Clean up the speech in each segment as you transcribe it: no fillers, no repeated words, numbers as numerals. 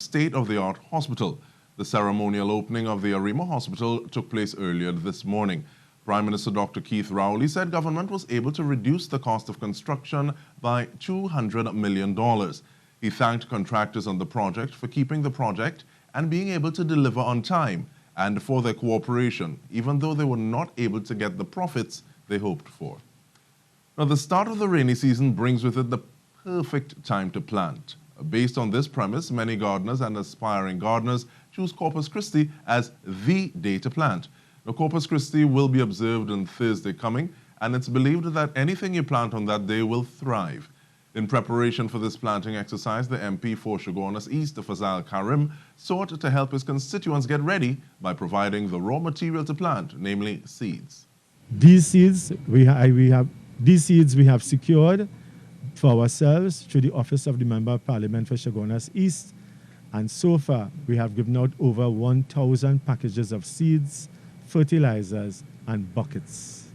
state-of-the-art hospital. The ceremonial opening of the Arima hospital took place earlier this morning. Prime Minister Dr. Keith Rowley said government was able to reduce the cost of construction by $200 million. He thanked contractors on the project for keeping the project and being able to deliver on time, and for their cooperation, even though they were not able to get the profits they hoped for. Now, the start of the rainy season brings with it the perfect time to plant. Based on this premise, many gardeners and aspiring gardeners choose Corpus Christi as the day to plant. Now, Corpus Christi will be observed on Thursday coming, and it's believed that anything you plant on that day will thrive. In preparation for this planting exercise, the MP for Shogunas East, Fazal Karim, sought to help his constituents get ready by providing the raw material to plant, namely seeds. These seeds we have secured for ourselves through the Office of the Member of Parliament for Shogunas East, and so far we have given out over 1,000 packages of seeds, fertilizers, and buckets.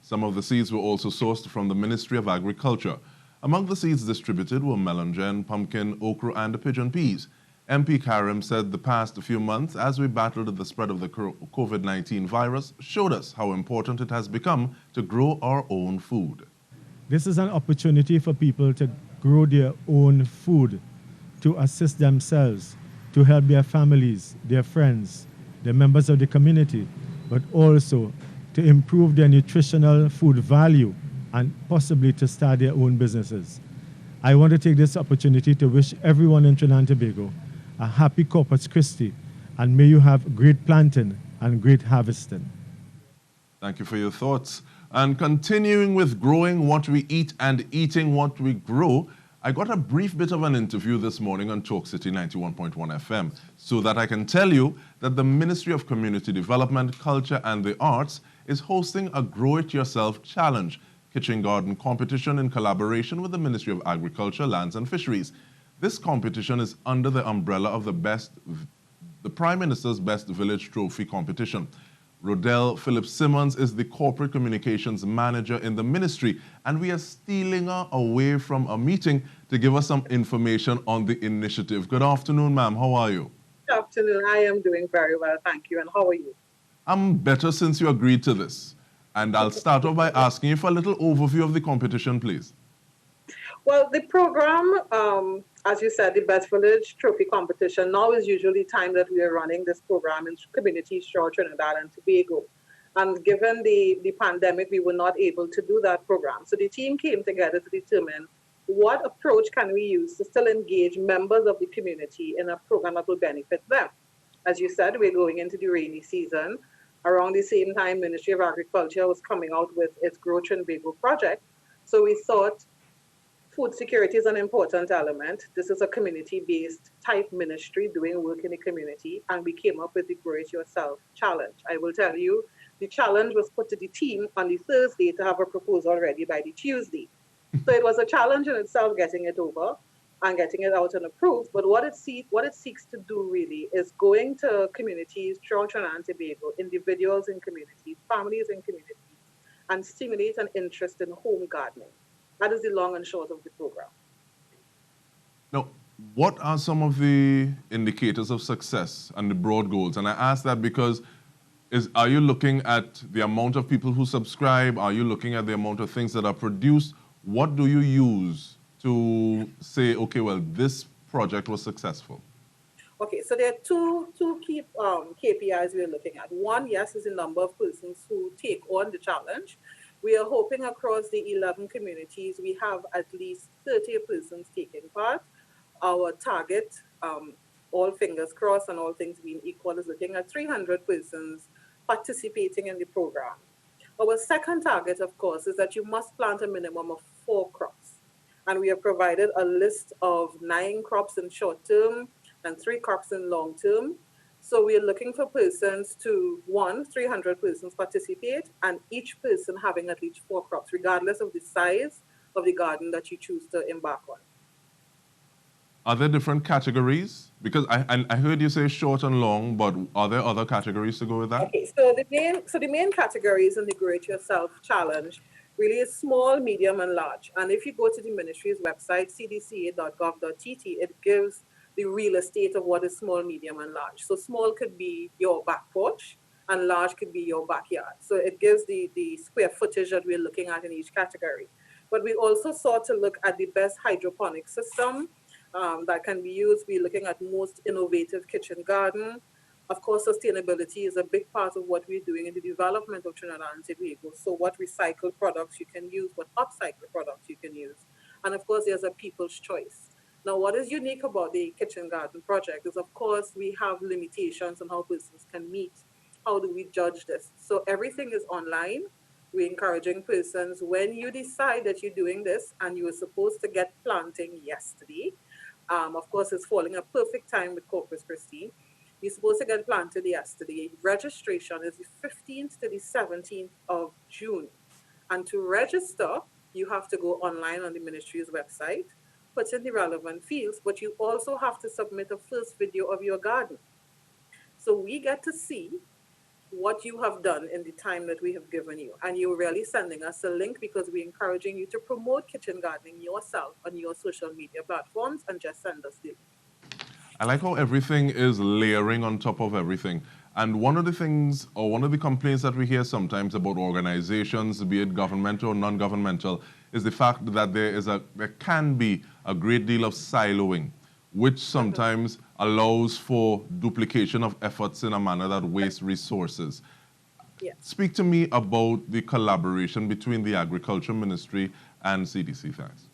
Some of the seeds were also sourced from the Ministry of Agriculture. Among the seeds distributed were melon, pumpkin, okra, and pigeon peas. MP Karim said the past few months, as we battled the spread of the COVID-19 virus, showed us how important it has become to grow our own food. This is an opportunity for people to grow their own food, to assist themselves, to help their families, their friends, the members of the community, but also to improve their nutritional food value and possibly to start their own businesses. I want to take this opportunity to wish everyone in Trinidad and Tobago a happy Corpus Christi, and may you have great planting and great harvesting. Thank you for your thoughts. And continuing with growing what we eat and eating what we grow, I got a brief bit of an interview this morning on Talk City 91.1 FM, so that I can tell you that the Ministry of Community Development, Culture and the Arts is hosting a Grow It Yourself Challenge kitchen garden competition in collaboration with the Ministry of Agriculture, Lands and Fisheries. This competition is under the umbrella of the Prime Minister's Best Village Trophy competition. Rodelle Phillips-Simmons is the Corporate Communications Manager in the ministry, and we are stealing her away from a meeting to give us some information on the initiative. Good afternoon, ma'am. How are you? Good afternoon. I am doing very well, thank you. And how are you? I'm better since you agreed to this. And I'll start off by asking you for a little overview of the competition, please. Well, the program, as you said, the Best Village Trophy Competition, now is usually time that we are running this program in communities throughout Trinidad and Tobago. And given the pandemic, we were not able to do that program. So the team came together to determine what approach can we use to still engage members of the community in a program that will benefit them. As you said, we're going into the rainy season. Around the same time, Ministry of Agriculture was coming out with its Grow Trinbago project. So we thought food security is an important element. This is a community-based type ministry doing work in the community, and we came up with the Grow It Yourself challenge. I will tell you, the challenge was put to the team on the Thursday to have a proposal ready by the Tuesday. So it was a challenge in itself getting it over and getting it out and approved. But what it seeks to do really is going to communities throughout Trinidad and Tobago, individuals in communities, families in communities, and stimulate an interest in home gardening. That is the long and short of the program. Now, what are some of the indicators of success and the broad goals? And I ask that because are you looking at the amount of people who subscribe? Are you looking at the amount of things that are produced? What do you use to say, okay, well, this project was successful? Okay, so there are two key KPIs we're looking at. One, yes, is the number of persons who take on the challenge. We are hoping across the 11 communities, we have at least 30 persons taking part. Our target, all fingers crossed and all things being equal, is looking at 300 persons participating in the program. Our second target, of course, is that you must plant a minimum of 4 crops. And we have provided a list of 9 crops in short term and 3 crops in long term. So we're looking for persons to, 300 persons participate, and each person having at least 4 crops, regardless of the size of the garden that you choose to embark on. Are there different categories? Because I heard you say short and long, but are there other categories to go with that? Okay, so the main categories in the Grow It Yourself challenge really is small, medium, and large. And if you go to the ministry's website, cdca.gov.tt, it gives the real estate of what is small, medium, and large. So small could be your back porch, and large could be your backyard. So it gives the square footage that we're looking at in each category. But we also sought to look at the best hydroponic system that can be used. We're looking at most innovative kitchen garden. Of course, sustainability is a big part of what we're doing in the development of Trinidad and Tobago. So what recycled products you can use, what upcycled products you can use. And of course, there's a people's choice. Now, what is unique about the kitchen garden project is, of course, we have limitations on how persons can meet. How do we judge this? So everything is online. We're encouraging persons, when you decide that you're doing this and you were supposed to get planting yesterday, of course, it's falling a perfect time with Corpus Christi. You're supposed to get planted yesterday. Registration is the 15th to the 17th of June. And to register, you have to go online on the ministry's website, put in the relevant fields, but you also have to submit a first video of your garden. So we get to see what you have done in the time that we have given you. And you're really sending us a link because we're encouraging you to promote kitchen gardening yourself on your social media platforms, and just send us the link. I like how everything is layering on top of everything. And one of the things, or one of the complaints that we hear sometimes about organizations, be it governmental or non-governmental, is the fact that there can be a great deal of siloing, which sometimes allows for duplication of efforts in a manner that wastes resources. Yes. Speak to me about the collaboration between the Agriculture Ministry and CDC. Thanks.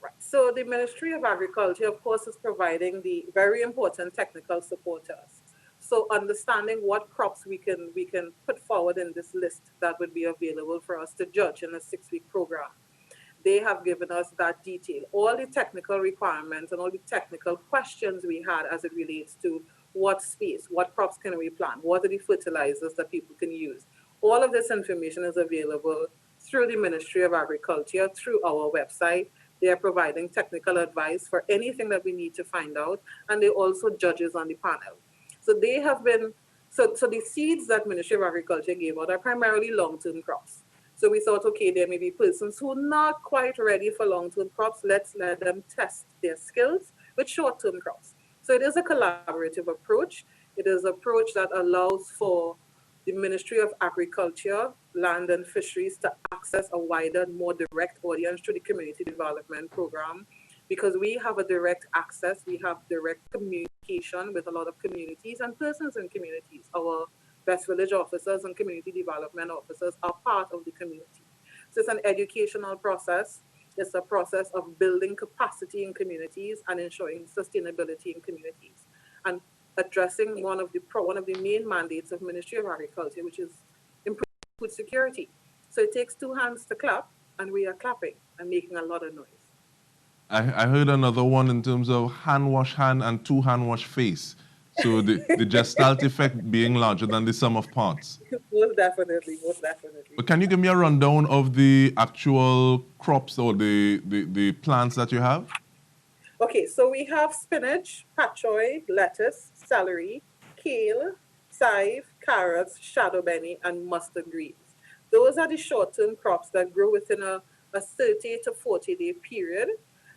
Right. So the Ministry of Agriculture, of course, is providing the very important technical support to us. So understanding what crops we can put forward in this list that would be available for us to judge in a 6-week program. They have given us that detail, all the technical requirements and all the technical questions we had as it relates to what space, what crops can we plant, what are the fertilizers that people can use. All of this information is available through the Ministry of Agriculture, through our website. They are providing technical advice for anything that we need to find out, and they're also judges on the panel. So they have been, so the seeds that Ministry of Agriculture gave out are primarily long-term crops. So we thought, okay, there may be persons who are not quite ready for long-term crops. Let's let them test their skills with short-term crops. So it is a collaborative approach. It is an approach that allows for the Ministry of Agriculture, Land and Fisheries to access a wider, more direct audience through the Community Development Program, because we have a direct access, we have direct communication with a lot of communities and persons in communities. Our Best Village officers and community development officers are part of the community. So it's an educational process. It's a process of building capacity in communities and ensuring sustainability in communities, and addressing one of the main mandates of Ministry of Agriculture, which is improving food security. So it takes two hands to clap, and we are clapping and making a lot of noise. I heard another one in terms of hand wash hand and two hand wash face. So the gestalt effect being larger than the sum of parts. Most definitely, most definitely. But can you give me a rundown of the actual crops or the plants that you have? Okay, so we have spinach, pak choy, lettuce, celery, kale, chive, carrots, shadow benny, and mustard greens. Those are the short-term crops that grow within a 30 to 40-day period.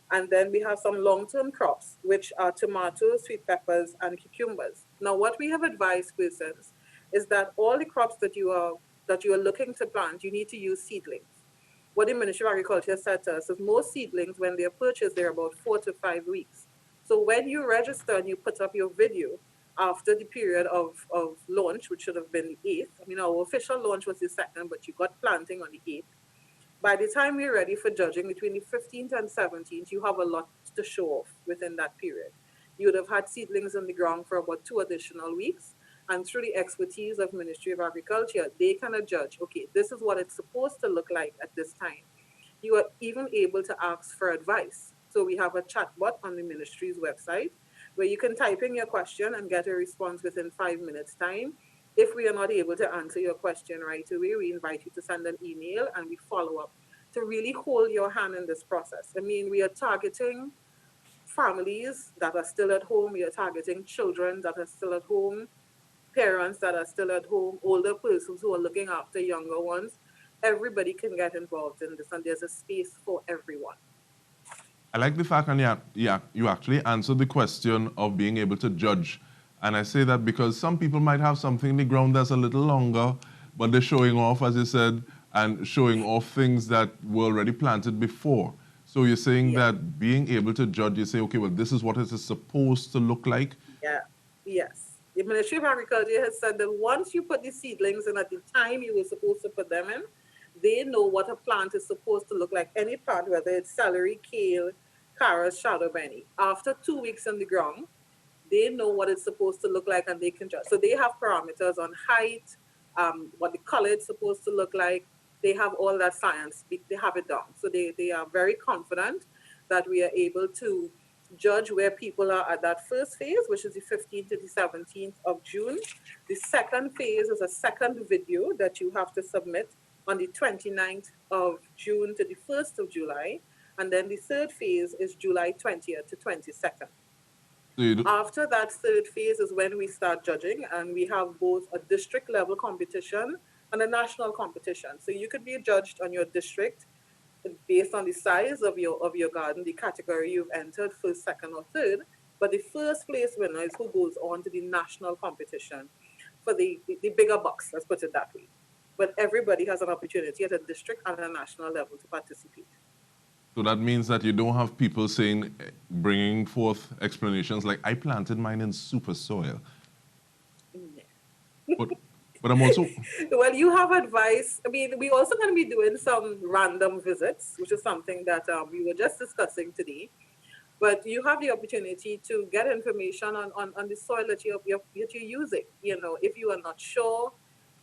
And then we have some long-term crops, which are tomatoes, sweet peppers, and cucumbers. Now, what we have advised persons is that all the crops that you are looking to plant, you need to use seedlings. What the Ministry of Agriculture said to us is most seedlings, when they're purchased, they're about 4 to 5 weeks. So when you register and you put up your video after the period of launch, which should have been the 8th, I mean, our official launch was the 2nd, but you got planting on the 8th. By the time we're ready for judging between the 15th and 17th, you have a lot to show off within that period. You would have had seedlings in the ground for about 2 additional weeks. And through the expertise of Ministry of Agriculture, they can judge, okay, this is what it's supposed to look like at this time. You are even able to ask for advice. So we have a chatbot on the ministry's website where you can type in your question and get a response within 5 minutes time. If we are not able to answer your question right away, we invite you to send an email and we follow up to really hold your hand in this process. I mean, we are targeting families that are still at home. We are targeting children that are still at home, parents that are still at home, older persons who are looking after younger ones. Everybody can get involved in this, and there's a space for everyone. I like the fact, and you actually answered the question of being able to judge. And I say that because some people might have something in the ground that's a little longer, but they're showing off, as you said, and showing off things that were already planted before. So you're saying that being able to judge, you say, okay, well, this is what it is supposed to look like? Yeah. Yes. The Ministry of Agriculture has said that once you put the seedlings in at the time you were supposed to put them in, they know what a plant is supposed to look like. Any plant, whether it's celery, kale, carrots, shadow benny. After 2 weeks in the ground, they know what it's supposed to look like and they can judge. So they have parameters on height, what the color is supposed to look like. They have all that science. They have it down. So they are very confident that we are able to judge where people are at that first phase, which is the 15th to the 17th of June. The second phase is a second video that you have to submit on the 29th of June to the 1st of July. And then the third phase is July 20th to 22nd. After that third phase is when we start judging, and we have both a district level competition and a national competition. So you could be judged on your district based on the size of your garden, the category you've entered, first, second, or third. But the first place winner is who goes on to the national competition for the bigger bucks, let's put it that way. But everybody has an opportunity at a district and a national level to participate. So that means that you don't have people saying, bringing forth explanations like, I planted mine in super soil. But I'm also... Well, you have advice. I mean, we're also going to be doing some random visits, which is something that we were just discussing today. But you have the opportunity to get information on the soil that you're using. You know, if you are not sure,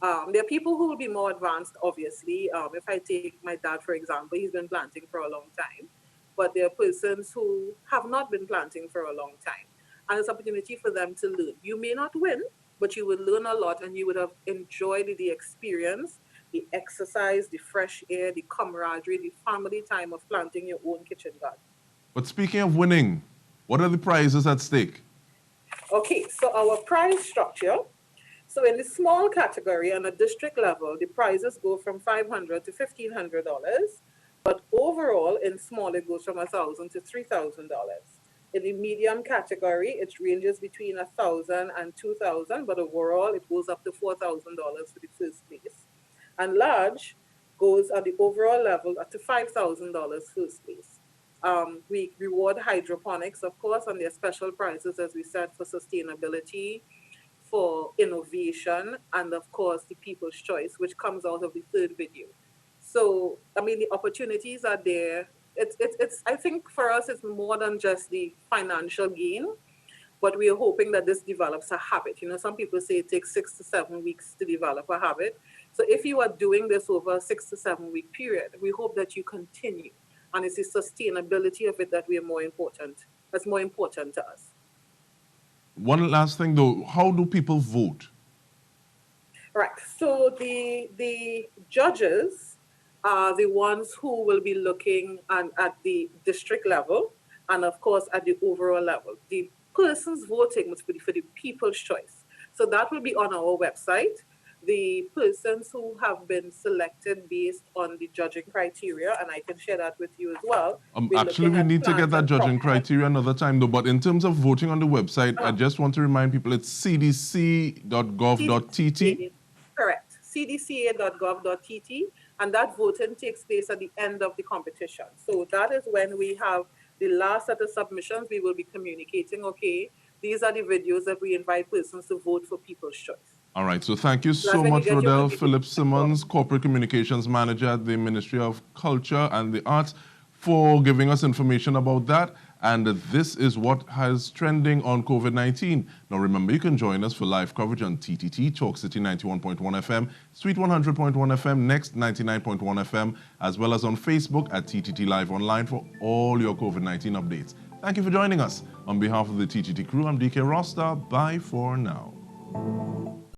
there are people who will be more advanced, obviously. If I take my dad, for example, he's been planting for a long time. But there are persons who have not been planting for a long time. And it's an opportunity for them to learn. You may not win, but you would learn a lot and you would have enjoyed the experience, the exercise, the fresh air, the camaraderie, the family time of planting your own kitchen garden. But speaking of winning, what are the prizes at stake? Okay, so our prize structure. So in the small category on a district level, the prizes go from $500 to $1,500. But overall, in small, it goes from $1,000 to $3,000. In the medium category, it ranges between $1,000 and $2,000, but overall, it goes up to $4,000 for the first place. And large goes at the overall level up to $5,000 first place. We reward hydroponics, of course, and their special prizes, as we said, for sustainability, for innovation, and of course, the People's Choice, which comes out of the third video. So, I mean, the opportunities are there. It's I think for us, it's more than just the financial gain, but we are hoping that this develops a habit. You know, some people say it takes 6 to 7 weeks to develop a habit. So if you are doing this over a 6 to 7 week period, we hope that you continue. And it's the sustainability of it that that's more important to us. One last thing though, how do people vote? Right, so the judges are the ones who will be looking at the district level and of course at the overall level. The persons voting must be for the People's Choice. So that will be on our website. The persons who have been selected based on the judging criteria, and I can share that with you as well. Actually, we need to get that judging criteria another time though, but in terms of voting on the website, I just want to remind people it's cdc.gov.tt. Correct, cdca.gov.tt, and that voting takes place at the end of the competition. So that is when we have the last set of submissions. We will be communicating, okay, these are the videos that we invite persons to vote for People's Choice. All right, so thank you so much, Rodelle Phillips-Simmons, Corporate Communications Manager at the Ministry of Culture and the Arts, for giving us information about that. And this is what has trending on COVID-19. Now remember, you can join us for live coverage on TTT, Talk City 91.1 FM, Sweet 100.1 FM, Next 99.1 FM, as well as on Facebook at TTT Live Online for all your COVID-19 updates. Thank you for joining us. On behalf of the TTT crew, I'm Dike Rostant. Bye for now.